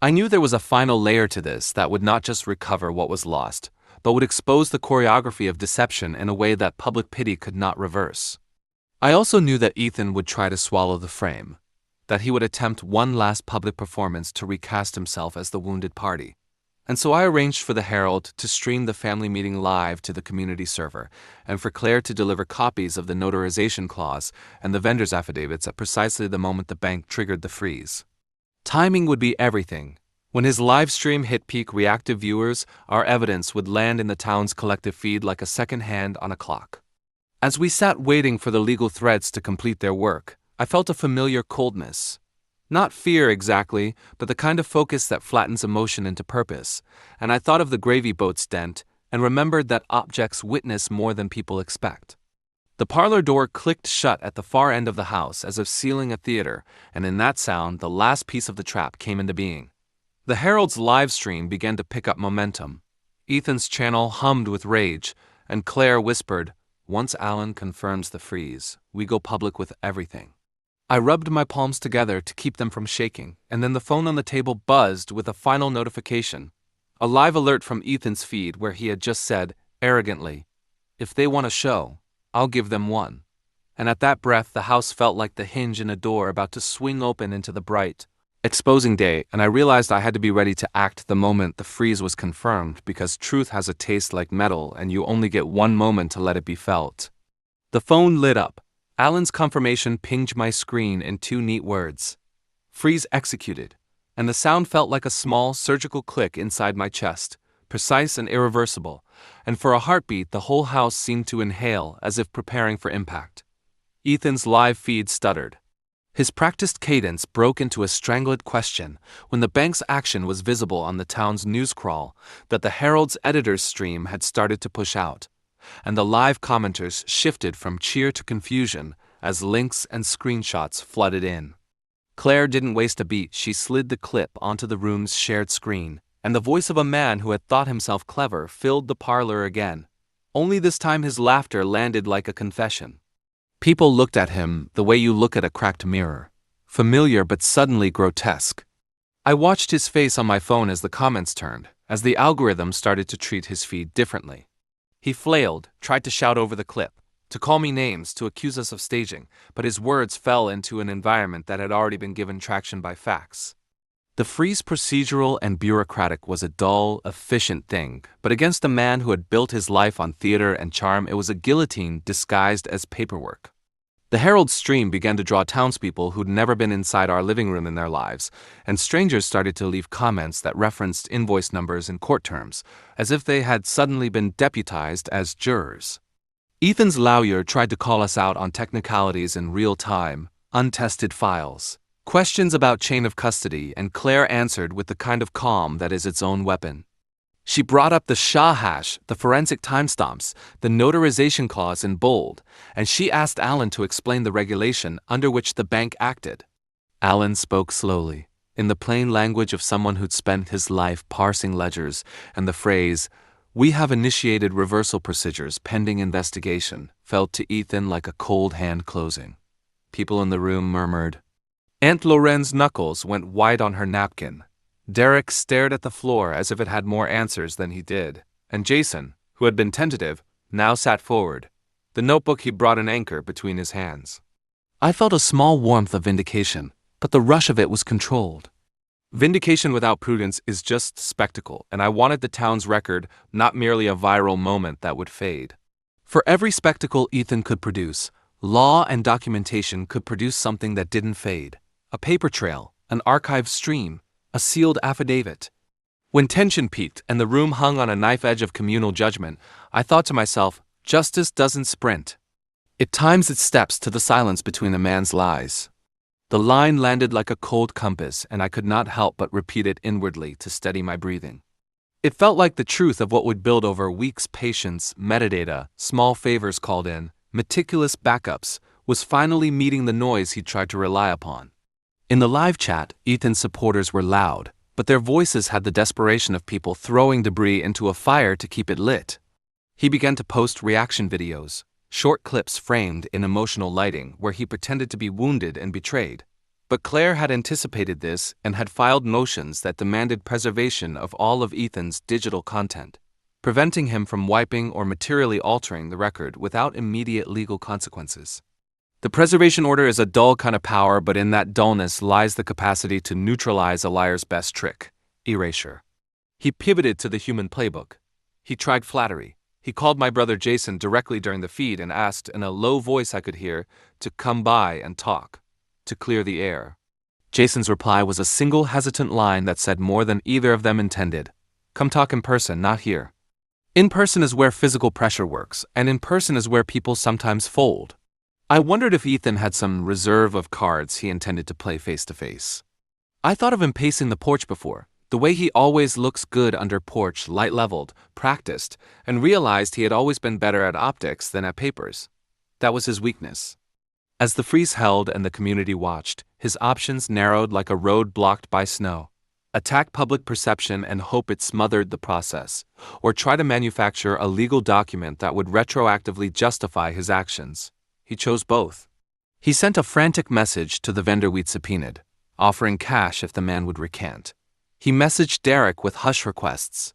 I knew there was a final layer to this that would not just recover what was lost, but would expose the choreography of deception in a way that public pity could not reverse. I also knew that Ethan would try to swallow the frame, that he would attempt one last public performance to recast himself as the wounded party. And so I arranged for the Herald to stream the family meeting live to the community server, and for Claire to deliver copies of the notarization clause and the vendor's affidavits at precisely the moment the bank triggered the freeze. Timing would be everything. When his live stream hit peak reactive viewers, our evidence would land in the town's collective feed like a second hand on a clock. As we sat waiting for the legal threads to complete their work, I felt a familiar coldness. Not fear exactly, but the kind of focus that flattens emotion into purpose, and I thought of the gravy boat's dent and remembered that objects witness more than people expect. The parlor door clicked shut at the far end of the house as if sealing a theater, and in that sound the last piece of the trap came into being. The Herald's live stream began to pick up momentum. Ethan's channel hummed with rage, and Claire whispered, "Once Alan confirms the freeze, we go public with everything." I rubbed my palms together to keep them from shaking, and then the phone on the table buzzed with a final notification. A live alert from Ethan's feed where he had just said, arrogantly, "If they want a show, I'll give them one." And at that breath the house felt like the hinge in a door about to swing open into the bright, exposing day, and I realized I had to be ready to act the moment the freeze was confirmed, because truth has a taste like metal and you only get one moment to let it be felt. The phone lit up. Alan's confirmation pinged my screen in two neat words. Freeze executed, and the sound felt like a small surgical click inside my chest, precise and irreversible, and for a heartbeat the whole house seemed to inhale as if preparing for impact. Ethan's live feed stuttered. His practiced cadence broke into a strangled question when the bank's action was visible on the town's news crawl that the Herald's editor's stream had started to push out, and the live commenters shifted from cheer to confusion as links and screenshots flooded in. Claire didn't waste a beat. She slid the clip onto the room's shared screen, and the voice of a man who had thought himself clever filled the parlor again. Only this time his laughter landed like a confession. People looked at him the way you look at a cracked mirror, familiar but suddenly grotesque. I watched his face on my phone as the comments turned, as the algorithm started to treat his feed differently. He flailed, tried to shout over the clip, to call me names, to accuse us of staging, but his words fell into an environment that had already been given traction by facts. The freeze procedural and bureaucratic was a dull, efficient thing, but against a man who had built his life on theater and charm, it was a guillotine disguised as paperwork. The Herald stream began to draw townspeople who'd never been inside our living room in their lives, and strangers started to leave comments that referenced invoice numbers and court terms, as if they had suddenly been deputized as jurors. Ethan's lawyer tried to call us out on technicalities in real time, untested files, questions about chain of custody, and Claire answered with the kind of calm that is its own weapon. She brought up the SHA hash, the forensic timestamps, the notarization clause in bold, and she asked Alan to explain the regulation under which the bank acted. Alan spoke slowly, in the plain language of someone who'd spent his life parsing ledgers, and the phrase, "We have initiated reversal procedures pending investigation," felt to Ethan like a cold hand closing. People in the room murmured. Aunt Loren's knuckles went white on her napkin. Derek stared at the floor as if it had more answers than he did, and Jason, who had been tentative, now sat forward, the notebook he brought an anchor between his hands. I felt a small warmth of vindication, but the rush of it was controlled. Vindication without prudence is just spectacle, and I wanted the town's record, not merely a viral moment that would fade. For every spectacle Ethan could produce, law and documentation could produce something that didn't fade. A paper trail, an archived stream, a sealed affidavit. When tension peaked and the room hung on a knife edge of communal judgment, I thought to myself, justice doesn't sprint. It times its steps to the silence between a man's lies. The line landed like a cold compass, and I could not help but repeat it inwardly to steady my breathing. It felt like the truth of what would build over weeks' patience, metadata, small favors called in, meticulous backups, was finally meeting the noise he tried to rely upon. In the live chat, Ethan's supporters were loud, but their voices had the desperation of people throwing debris into a fire to keep it lit. He began to post reaction videos, short clips framed in emotional lighting where he pretended to be wounded and betrayed. But Claire had anticipated this and had filed motions that demanded preservation of all of Ethan's digital content, preventing him from wiping or materially altering the record without immediate legal consequences. The preservation order is a dull kind of power, but in that dullness lies the capacity to neutralize a liar's best trick: erasure. He pivoted to the human playbook. He tried flattery. He called my brother Jason directly during the feed and asked, in a low voice I could hear, to come by and talk, to clear the air. Jason's reply was a single hesitant line that said more than either of them intended. Come talk in person, not here. In person is where physical pressure works, and in person is where people sometimes fold. I wondered if Ethan had some reserve of cards he intended to play face-to-face. I thought of him pacing the porch before, the way he always looks good under porch, light-leveled, practiced, and realized he had always been better at optics than at papers. That was his weakness. As the freeze held and the community watched, his options narrowed like a road blocked by snow. Attack public perception and hope it smothered the process, or try to manufacture a legal document that would retroactively justify his actions. He chose both. He sent a frantic message to the vendor we'd subpoenaed, offering cash if the man would recant. He messaged Derek with hush requests.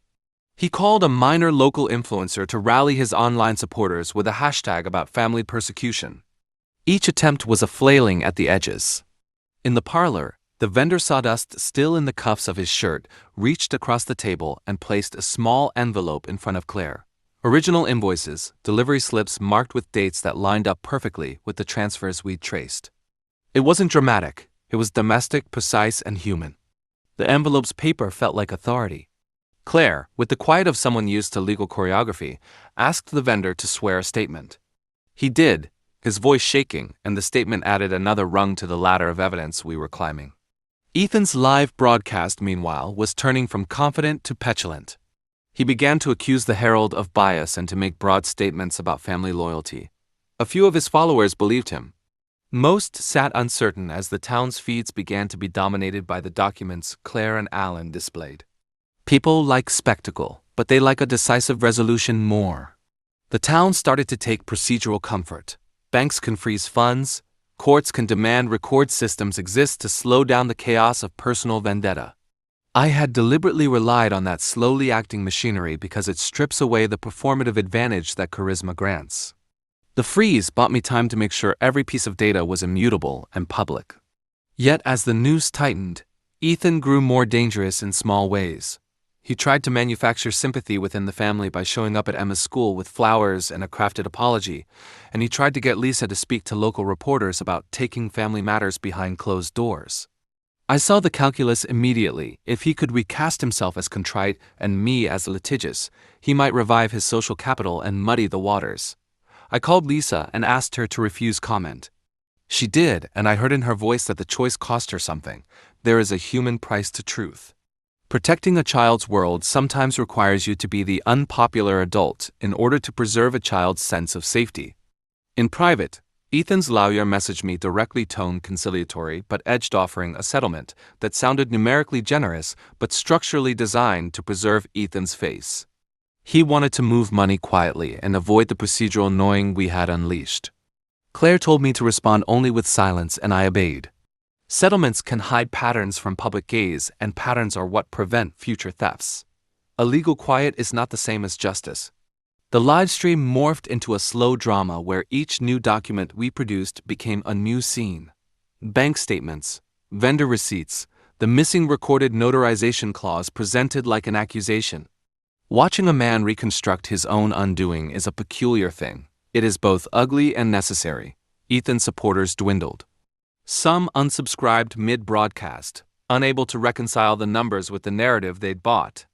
He called a minor local influencer to rally his online supporters with a hashtag about family persecution. Each attempt was a flailing at the edges. In the parlor, the vendor sawdust still in the cuffs of his shirt reached across the table and placed a small envelope in front of Claire. Original invoices, delivery slips marked with dates that lined up perfectly with the transfers we'd traced. It wasn't dramatic. It was domestic, precise, and human. The envelope's paper felt like authority. Claire, with the quiet of someone used to legal choreography, asked the vendor to swear a statement. He did, his voice shaking, and the statement added another rung to the ladder of evidence we were climbing. Ethan's live broadcast, meanwhile, was turning from confident to petulant. He began to accuse the Herald of bias and to make broad statements about family loyalty. A few of his followers believed him. Most sat uncertain as the town's feeds began to be dominated by the documents Claire and Alan displayed. People like spectacle, but they like a decisive resolution more. The town started to take procedural comfort. Banks can freeze funds. Courts can demand record systems exist to slow down the chaos of personal vendetta. I had deliberately relied on that slowly acting machinery because it strips away the performative advantage that charisma grants. The freeze bought me time to make sure every piece of data was immutable and public. Yet as the noose tightened, Ethan grew more dangerous in small ways. He tried to manufacture sympathy within the family by showing up at Emma's school with flowers and a crafted apology, and he tried to get Lisa to speak to local reporters about taking family matters behind closed doors. I saw the calculus immediately. If he could recast himself as contrite and me as litigious, he might revive his social capital and muddy the waters. I called Lisa and asked her to refuse comment. She did, and I heard in her voice that the choice cost her something. There is a human price to truth. Protecting a child's world sometimes requires you to be the unpopular adult in order to preserve a child's sense of safety. In private, Ethan's lawyer messaged me directly toned conciliatory but edged offering a settlement that sounded numerically generous but structurally designed to preserve Ethan's face. He wanted to move money quietly and avoid the procedural gnawing we had unleashed. Claire told me to respond only with silence, and I obeyed. Settlements can hide patterns from public gaze, and patterns are what prevent future thefts. A legal quiet is not the same as justice. The live stream morphed into a slow drama where each new document we produced became a new scene. Bank statements, vendor receipts, the missing recorded notarization clause presented like an accusation. Watching a man reconstruct his own undoing is a peculiar thing. It is both ugly and necessary. Ethan's supporters dwindled. Some unsubscribed mid-broadcast, unable to reconcile the numbers with the narrative they'd bought.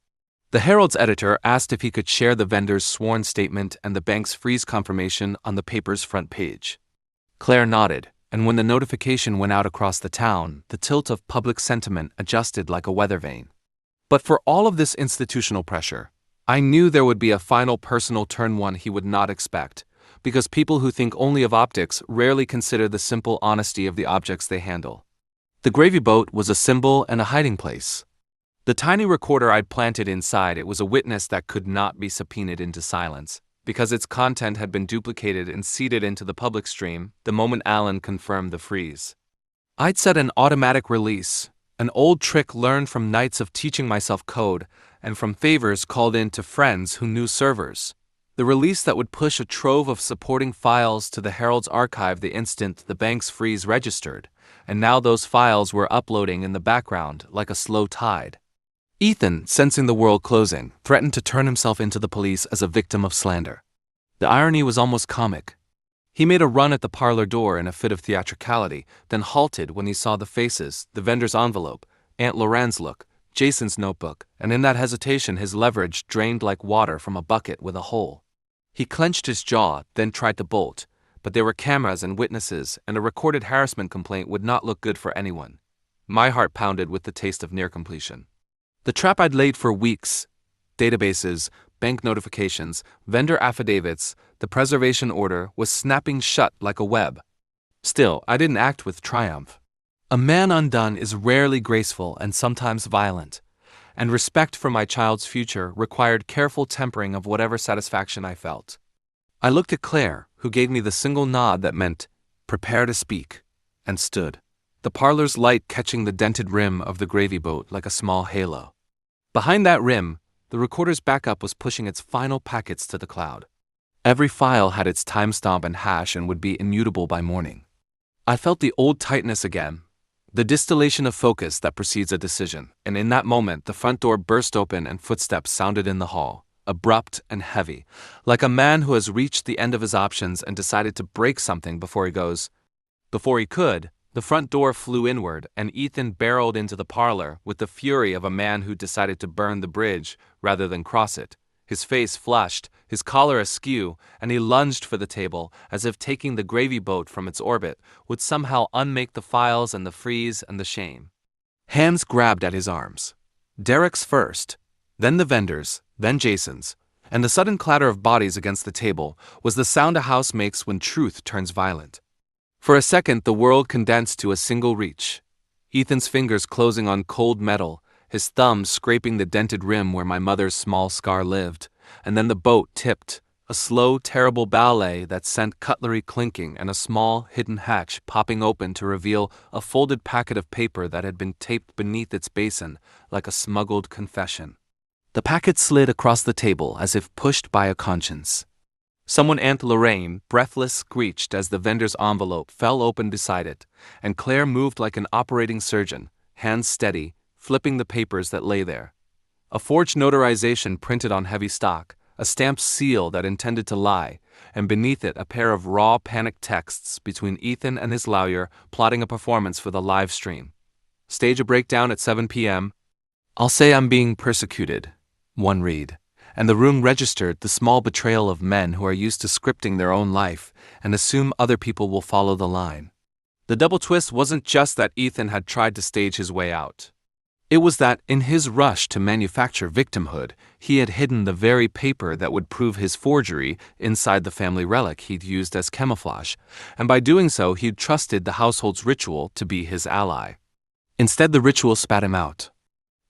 The Herald's editor asked if he could share the vendor's sworn statement and the bank's freeze confirmation on the paper's front page. Claire nodded, and when the notification went out across the town, the tilt of public sentiment adjusted like a weather vane. But for all of this institutional pressure, I knew there would be a final personal turn, one he would not expect, because people who think only of optics rarely consider the simple honesty of the objects they handle. The gravy boat was a symbol and a hiding place. The tiny recorder I'd planted inside it was a witness that could not be subpoenaed into silence, because its content had been duplicated and seeded into the public stream the moment Alan confirmed the freeze. I'd set an automatic release, an old trick learned from nights of teaching myself code and from favors called in to friends who knew servers. The release that would push a trove of supporting files to the Herald's archive the instant the bank's freeze registered, and now those files were uploading in the background like a slow tide. Ethan, sensing the world closing, threatened to turn himself into the police as a victim of slander. The irony was almost comic. He made a run at the parlor door in a fit of theatricality, then halted when he saw the faces, the vendor's envelope, Aunt Loren's look, Jason's notebook, and in that hesitation his leverage drained like water from a bucket with a hole. He clenched his jaw, then tried to bolt, but there were cameras and witnesses, and a recorded harassment complaint would not look good for anyone. My heart pounded with the taste of near completion. The trap I'd laid for weeks, databases, bank notifications, vendor affidavits, the preservation order, was snapping shut like a web. Still, I didn't act with triumph. A man undone is rarely graceful and sometimes violent, and respect for my child's future required careful tempering of whatever satisfaction I felt. I looked at Claire, who gave me the single nod that meant, "Prepare to speak," and stood, the parlor's light catching the dented rim of the gravy boat like a small halo. Behind that rim, the recorder's backup was pushing its final packets to the cloud. Every file had its timestamp and hash and would be immutable by morning. I felt the old tightness again, the distillation of focus that precedes a decision, and in that moment the front door burst open and footsteps sounded in the hall, abrupt and heavy, like a man who has reached the end of his options and decided to break something before he goes. Before he could, the front door flew inward and Ethan barreled into the parlor with the fury of a man who decided to burn the bridge rather than cross it. His face flushed, his collar askew, and he lunged for the table as if taking the gravy boat from its orbit would somehow unmake the files and the freeze and the shame. Hands grabbed at his arms. Derek's first, then the vendor's, then Jason's, and the sudden clatter of bodies against the table was the sound a house makes when truth turns violent. For a second, the world condensed to a single reach. Ethan's fingers closing on cold metal, his thumbs scraping the dented rim where my mother's small scar lived, and then the boat tipped, a slow, terrible ballet that sent cutlery clinking and a small, hidden hatch popping open to reveal a folded packet of paper that had been taped beneath its basin like a smuggled confession. The packet slid across the table as if pushed by a conscience. Someone Aunt Lorraine, breathless, screeched as the vendor's envelope fell open beside it, and Claire moved like an operating surgeon, hands steady, flipping the papers that lay there. A forged notarization printed on heavy stock, a stamped seal that intended to lie, and beneath it a pair of raw, panicked texts between Ethan and his lawyer plotting a performance for the live stream. Stage a breakdown at 7 p.m. "I'll say I'm being persecuted," one read. And the room registered the small betrayal of men who are used to scripting their own life and assume other people will follow the line. The double twist wasn't just that Ethan had tried to stage his way out. It was that, in his rush to manufacture victimhood, he had hidden the very paper that would prove his forgery inside the family relic he'd used as camouflage, and by doing so he'd trusted the household's ritual to be his ally. Instead, the ritual spat him out.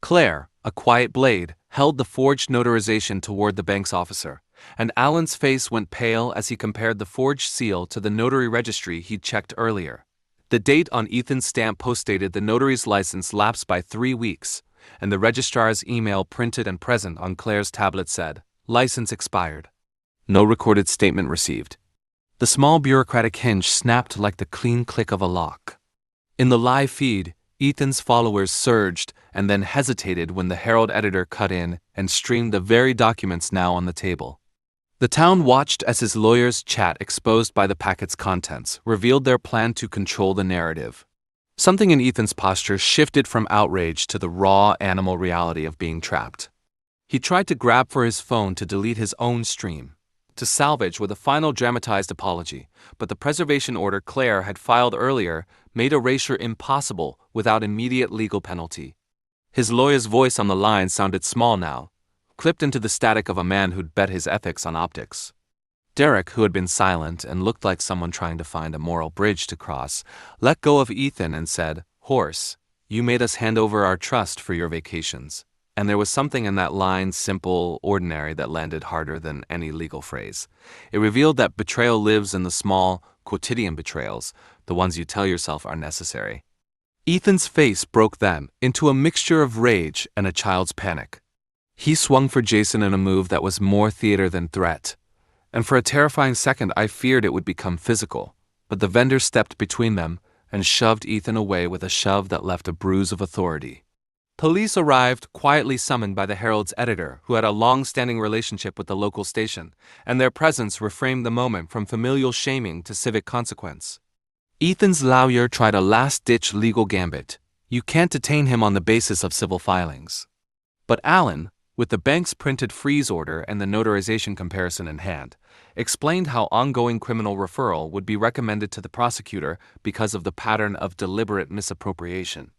Claire, a quiet blade, held the forged notarization toward the bank's officer, and Alan's face went pale as he compared the forged seal to the notary registry he'd checked earlier. The date on Ethan's stamp postdated the notary's license lapsed by 3 weeks, and the registrar's email printed and present on Claire's tablet said, "License expired. No recorded statement received." The small bureaucratic hinge snapped like the clean click of a lock. In the live feed, Ethan's followers surged and then hesitated when the Herald editor cut in and streamed the very documents now on the table. The town watched as his lawyer's chat, exposed by the packet's contents, revealed their plan to control the narrative. Something in Ethan's posture shifted from outrage to the raw animal reality of being trapped. He tried to grab for his phone to delete his own stream, to salvage with a final dramatized apology, but the preservation order Claire had filed earlier made erasure impossible without immediate legal penalty. His lawyer's voice on the line sounded small now, clipped into the static of a man who'd bet his ethics on optics. Derek, who had been silent and looked like someone trying to find a moral bridge to cross, let go of Ethan and said, "Horse, you made us hand over our trust for your vacations." And there was something in that line, simple, ordinary, that landed harder than any legal phrase. It revealed that betrayal lives in the small, quotidian betrayals, the ones you tell yourself are necessary. Ethan's face broke then into a mixture of rage and a child's panic. He swung for Jason in a move that was more theater than threat. And for a terrifying second I feared it would become physical, but the vendor stepped between them and shoved Ethan away with a shove that left a bruise of authority. Police arrived, quietly summoned by the Herald's editor, who had a long-standing relationship with the local station, and their presence reframed the moment from familial shaming to civic consequence. Ethan's lawyer tried a last-ditch legal gambit. You can't detain him on the basis of civil filings. But Alan, with the bank's printed freeze order and the notarization comparison in hand, explained how ongoing criminal referral would be recommended to the prosecutor because of the pattern of deliberate misappropriation.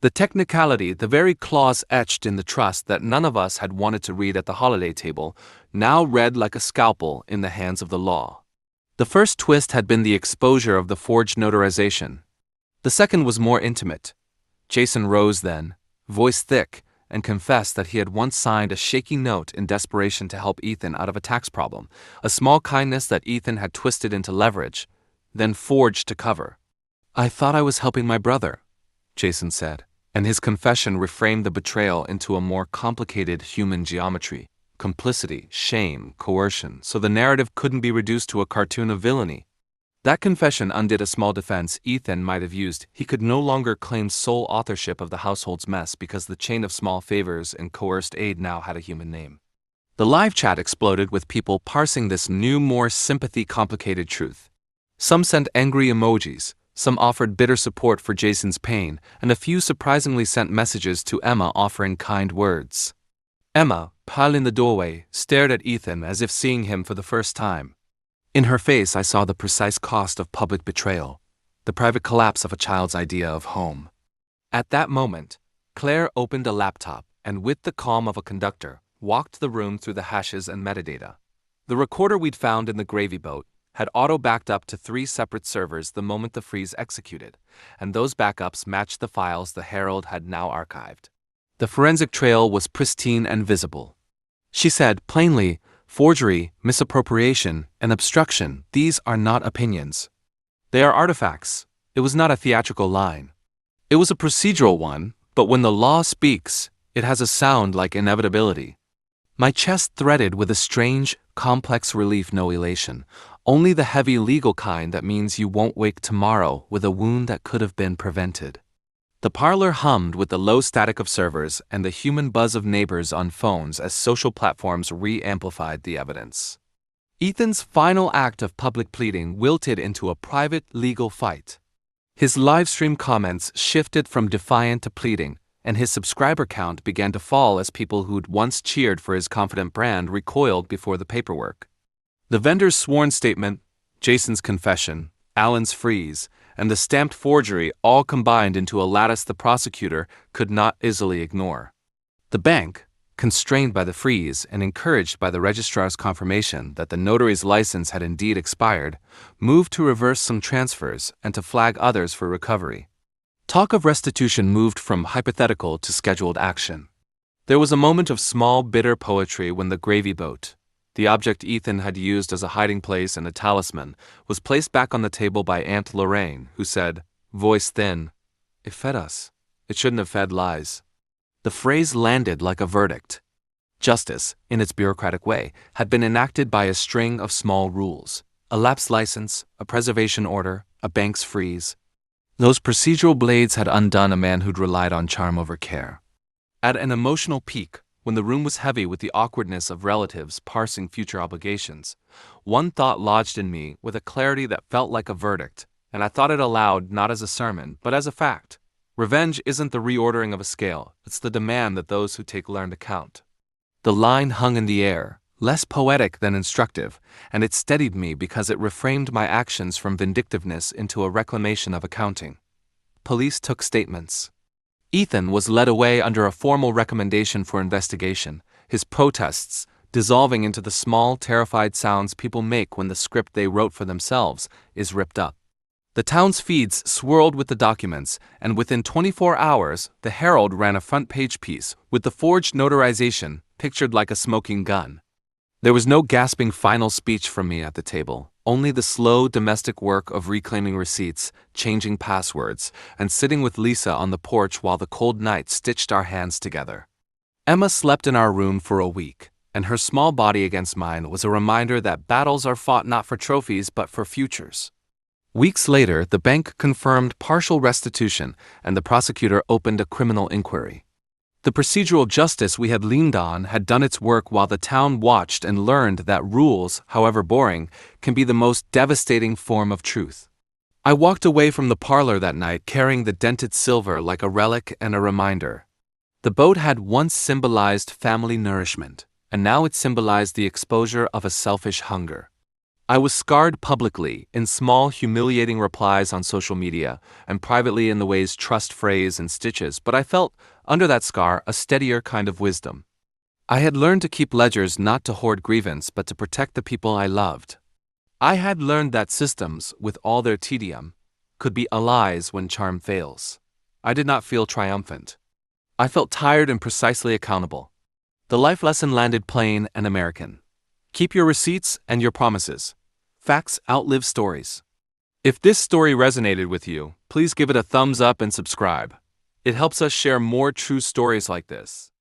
The technicality, the very clause etched in the trust that none of us had wanted to read at the holiday table, now read like a scalpel in the hands of the law. The first twist had been the exposure of the forged notarization. The second was more intimate. Jason rose then, voice thick, and confessed that he had once signed a shaky note in desperation to help Ethan out of a tax problem, a small kindness that Ethan had twisted into leverage, then forged to cover. "I thought I was helping my brother," Jason said, and his confession reframed the betrayal into a more complicated human geometry, complicity, shame, coercion, so the narrative couldn't be reduced to a cartoon of villainy. That confession undid a small defense Ethan might have used. He could no longer claim sole authorship of the household's mess because the chain of small favors and coerced aid now had a human name. The live chat exploded with people parsing this new, more sympathy-complicated truth. Some sent angry emojis, some offered bitter support for Jason's pain, and a few surprisingly sent messages to Emma offering kind words. Emma, pale in the doorway, stared at Ethan as if seeing him for the first time. In her face I saw the precise cost of public betrayal, the private collapse of a child's idea of home. At that moment, Claire opened a laptop and with the calm of a conductor, walked the room through the hashes and metadata. The recorder we'd found in the gravy boat had auto-backed up to 3 separate servers the moment the freeze executed, and those backups matched the files the Herald had now archived. The forensic trail was pristine and visible. She said, plainly, forgery, misappropriation, and obstruction, these are not opinions. They are artifacts. It was not a theatrical line. It was a procedural one, but when the law speaks, it has a sound like inevitability. My chest threaded with a strange, complex relief, no elation, only the heavy legal kind that means you won't wake tomorrow with a wound that could have been prevented. The parlor hummed with the low static of servers and the human buzz of neighbors on phones as social platforms re-amplified the evidence. Ethan's final act of public pleading wilted into a private legal fight. His livestream comments shifted from defiant to pleading, and his subscriber count began to fall as people who'd once cheered for his confident brand recoiled before the paperwork. The vendor's sworn statement, Jason's confession, Alan's freeze, and the stamped forgery all combined into a lattice the prosecutor could not easily ignore. The bank, constrained by the freeze and encouraged by the registrar's confirmation that the notary's license had indeed expired, moved to reverse some transfers and to flag others for recovery. Talk of restitution moved from hypothetical to scheduled action. There was a moment of small, bitter poetry when the gravy boat, the object Ethan had used as a hiding place and a talisman, was placed back on the table by Aunt Lorraine, who said, Voice thin. It fed us. It shouldn't have fed lies. The phrase landed like a verdict. Justice, in its bureaucratic way, had been enacted by a string of small rules: a lapse license, a preservation order, a bank's freeze. Those procedural blades had undone a man who'd relied on charm over care. At an emotional peak, when the room was heavy with the awkwardness of relatives parsing future obligations, one thought lodged in me with a clarity that felt like a verdict, and I thought it aloud not as a sermon, but as a fact. Revenge isn't the reordering of a scale, it's the demand that those who take learn to count. The line hung in the air, less poetic than instructive, and it steadied me because it reframed my actions from vindictiveness into a reclamation of accounting. Police took statements. Ethan was led away under a formal recommendation for investigation, his protests dissolving into the small, terrified sounds people make when the script they wrote for themselves is ripped up. The town's feeds swirled with the documents, and within 24 hours, the Herald ran a front-page piece with the forged notarization pictured like a smoking gun. There was no gasping final speech from me at the table, only the slow domestic work of reclaiming receipts, changing passwords, and sitting with Lisa on the porch while the cold night stitched our hands together. Emma slept in our room for a week, and her small body against mine was a reminder that battles are fought not for trophies but for futures. Weeks later, the bank confirmed partial restitution, and the prosecutor opened a criminal inquiry. The procedural justice we had leaned on had done its work while the town watched and learned that rules, however boring, can be the most devastating form of truth. I walked away from the parlor that night carrying the dented silver like a relic and a reminder. The boat had once symbolized family nourishment, and now it symbolized the exposure of a selfish hunger. I was scarred publicly in small, humiliating replies on social media and privately in the ways trust phrase and stitches, but I felt, under that scar, a steadier kind of wisdom. I had learned to keep ledgers not to hoard grievance but to protect the people I loved. I had learned that systems, with all their tedium, could be allies when charm fails. I did not feel triumphant. I felt tired and precisely accountable. The life lesson landed plain and American. Keep your receipts and your promises. Facts outlive stories. If this story resonated with you, please give it a thumbs up and subscribe. It helps us share more true stories like this.